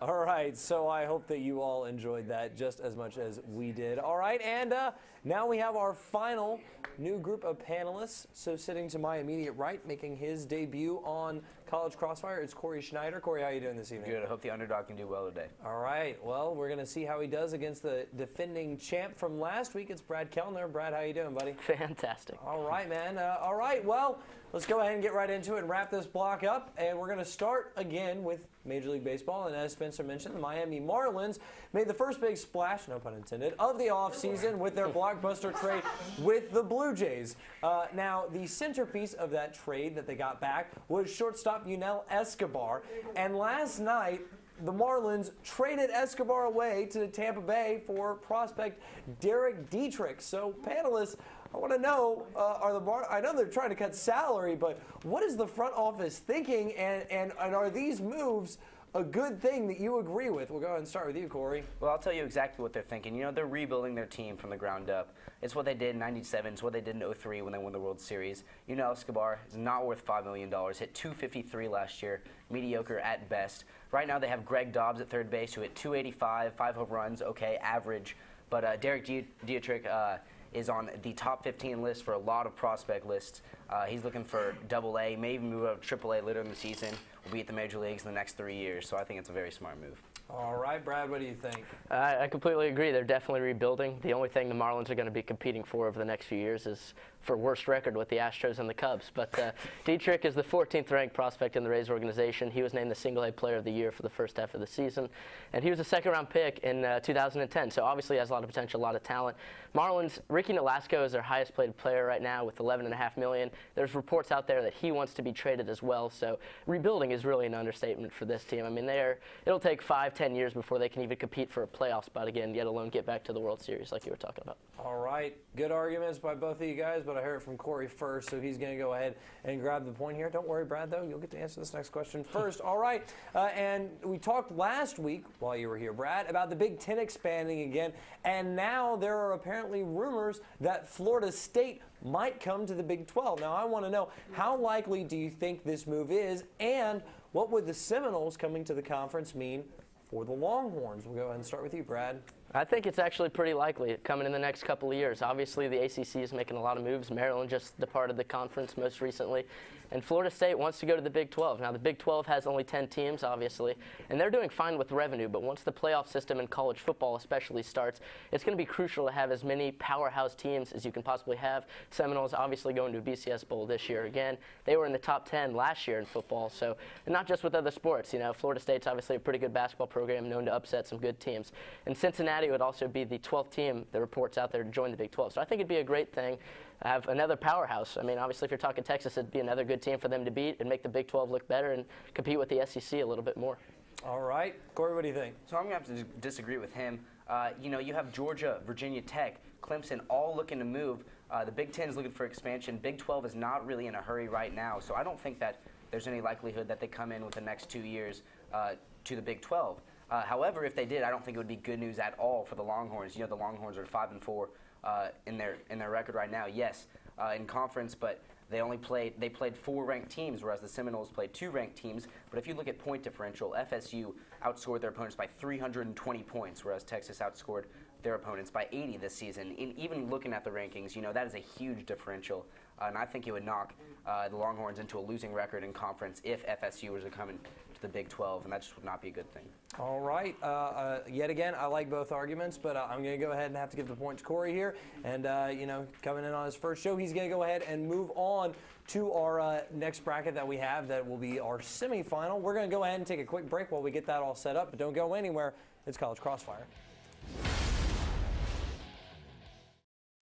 All right, so I hope that you all enjoyed that just as much as we did. All right, and now we have our final new group of panelists. So sitting to my immediate right, making his debut on College Crossfire, it's Corey Schneider. Corey, how are you doing this evening? Good. I hope the underdog can do well today. All right, well, we're going to see how he does against the defending champ from last week. It's Brad Kellner. Brad, how you doing, buddy? Fantastic. All right, man. All right, well, let's go ahead and get right into it and wrap this block up. And we're going to start again with Major League Baseball. And as Spencer mentioned, the Miami Marlins made the first big splash, no pun intended, of the offseason with their blockbuster trade with the Blue Jays. Now, the centerpiece of that trade that they got back was shortstop Yunel Escobar. And last night, the Marlins traded Escobar away to Tampa Bay for prospect Derek Dietrich. So, panelists, I want to know, I know they're trying to cut salary, but what is the front office thinking, and are these moves a good thing that you agree with? We'll go ahead and start with you, Corey. Well, I'll tell you exactly what they're thinking. You know, they're rebuilding their team from the ground up. It's what they did in '97. It's what they did in '03 when they won the World Series. You know, Escobar is not worth $5 million. Hit .253 last year. Mediocre at best. Right now they have Greg Dobbs at third base, who hit .285, 5 home runs. Okay, average. But Derek Dietrich is on the top 15 list for a lot of prospect lists. He's looking for AA, may even move up to AAA later in the season. Will be at the major leagues in the next 3 years, so I think it's a very smart move. All right, Brad, what do you think? I completely agree. They're definitely rebuilding. The only thing the Marlins are going to be competing for over the next few years is for worst record with the Astros and the Cubs. But Dietrich is the 14th ranked prospect in the Rays organization. He was named the single-A player of the year for the first half of the season. And he was a second-round pick in 2010, so obviously has a lot of potential, a lot of talent. Marlins, Ricky Nolasco is their highest-paid player right now with $11.5 million. There's reports out there that he wants to be traded as well, so rebuilding is really an understatement for this team. I mean, it'll take 5-10 years before they can even compete for a playoff spot again, yet alone get back to the World Series like you were talking about. All right, good arguments by both of you guys, but I heard it from Corey first, so he's going to go ahead and grab the point here. Don't worry, Brad, though. You'll get to answer this next question first. All right, and we talked last week, while you were here, Brad, about the Big Ten expanding again, and now there are apparently rumors that Florida State might come to the Big 12. Now, I want to know, how likely do you think this move is, and what would the Seminoles coming to the conference mean for the Longhorns? We'll go ahead and start with you, Brad. I think it's actually pretty likely coming in the next couple of years. Obviously, the ACC is making a lot of moves. Maryland just departed the conference most recently. And Florida State wants to go to the Big 12. Now, the Big 12 has only 10 teams, obviously, and they're doing fine with revenue. But once the playoff system in college football especially starts, it's going to be crucial to have as many powerhouse teams as you can possibly have. Seminoles obviously going to a BCS Bowl this year again. They were in the top 10 last year in football, so and not just with other sports. You know, Florida State's obviously a pretty good basketball program, known to upset some good teams. And Cincinnati would also be the 12th team, the reports out there, to join the Big 12. So I think it'd be a great thing to have another powerhouse. I mean, obviously, if you're talking Texas, it'd be another good team for them to beat and make the Big 12 look better and compete with the SEC a little bit more. All right. Corey, what do you think? So I'm going to have to disagree with him. You know, you have Georgia, Virginia Tech, Clemson all looking to move. The Big Ten is looking for expansion. Big 12 is not really in a hurry right now, so I don't think that there's any likelihood that they come in with the next 2 years to the Big 12. However, if they did, I don't think it would be good news at all for the Longhorns. You know, the Longhorns are 5-4 in their record right now. Yes, in conference, but they played 4 ranked teams, whereas the Seminoles played 2 ranked teams. But if you look at point differential, FSU outscored their opponents by 320 points, whereas Texas outscored their opponents by 80 this season. Even looking at the rankings, you know, that is a huge differential, and I think it would knock the Longhorns into a losing record in conference if FSU was to come into the Big 12, and that just would not be a good thing. All right. Yet again, I like both arguments, but I'm going to go ahead and have to give the point to Corey here. And, you know, coming in on his first show, he's going to go ahead and move on to our next bracket that we have that will be our semifinal. We're going to go ahead and take a quick break while we get that all set up, but don't go anywhere. It's College Crossfire.